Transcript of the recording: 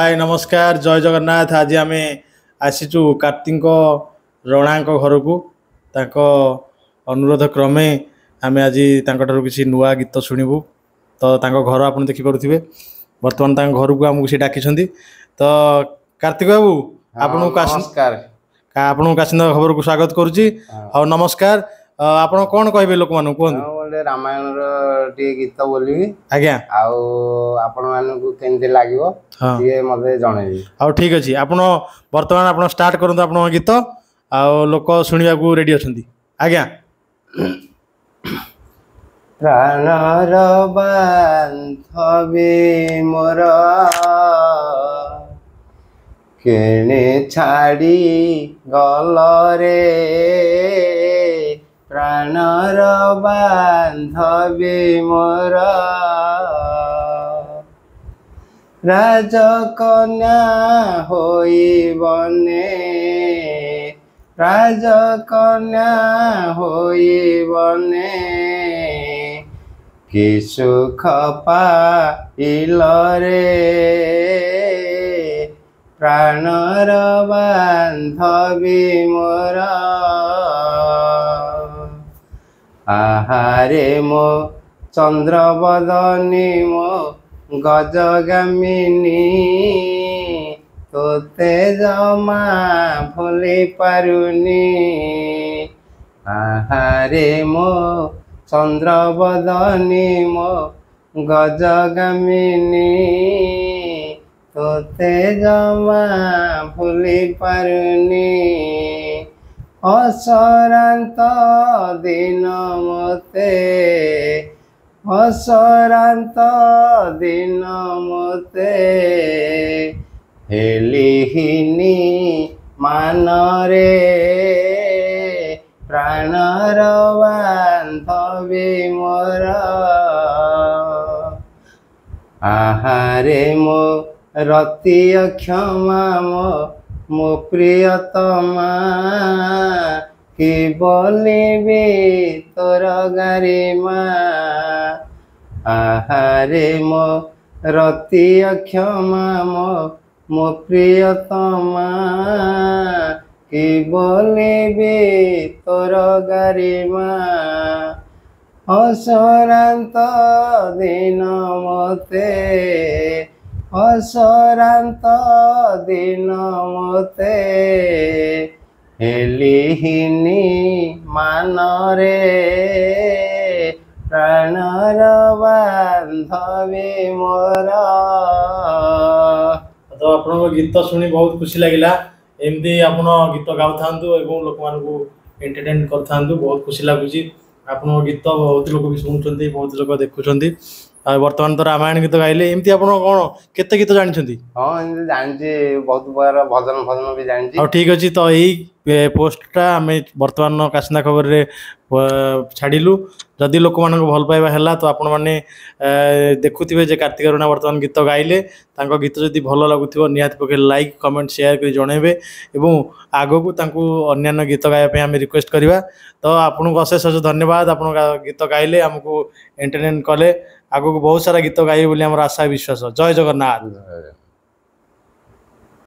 हाय नमस्कार जय जगन्नाथ। आज आम आसीचु कार्तिक रणा घर को अनुरोध क्रमे आम आज किसी नुआ गीत शुणु। तो घर आप देखिपे बर्तमान घर को आमको सी डाक। तो कार्तिक बाबू हाँ, नमस्कार। आपको काशिंदा खबर को स्वागत करुच्ची। हाँ। नमस्कार। आप कौन कहे लोक मान कहूँ गोटे रामायण गीत बोलिबी आज्ञा आपण मानू केमती लागो मते जनइबी। हाँ ठीक अच्छे आप बर्तमान आप स्टार्ट करूँ आप गीत लोक शुणा रेडी अच्छा आज्ञा। प्राणर बांधबी मोर केने छाड़ी गल रे प्राणर बांधबी मोर राजकन्या होइबने राजकन्या होइबने कि सुख पाइल रे प्राणर बांधबी मोर आहारे मो चंद्रबदनी मो गजगामिनी तोते जमा भूली पारुनी आहारे मो चंद्रबदनी मो गजगामिनी तोते जमा भूली पारुनी असरांत दिन मते असरांत दिन मते हेलिहिनी मानरे प्राणर बांधबी मोर आहारे मो रति क्षमा मो प्रियतमा कि बोलिबी तोर गारिमा आहारे मो रति क्षमा मो प्रियतमा कि बोलिबी तोर गारिमा असरांत दिन मते असरांत दिन मते हेलिहिनी मानरे प्राणर बांधबी मोर। तो आप गीत शुणी बहुत खुशी लगिला। एमती आप गीत गाऊ था लोक मान एंटरटेन कर बहुत खुशी लगुच। आप गीत बहुत लोग भी शुणुंट बहुत लोग देखुं। बर्तमान तो रामायण गीत गाइले एमती आप कौन केते गीत जानी? हाँ जानी बहुत बार भजन भजन भी जानी। हाँ ठीक अच्छे। तो यही पोस्टा आम बर्तमान काशिंदा खबर रे छाड़िलु। जदि लोक मान भल पाइबा है तो आपण मैंने देखुवे जे कार्तिक रणा बर्तमान गीत गाइले गीत जदि भल लगुव निहाती पक्षे लाइक कमेंट शेयर कर जनइबे और आगो को अन्य गीत गाइबा आम रिक्वेस्ट करवा। तो आपको अशेष अशेष धन्यवाद। आप गीत गाइले आमको एंटरटेन कले आगो को बहुत सारा गीत गाइबे बोली आम आशा विश्वास। जय जगन्नाथ।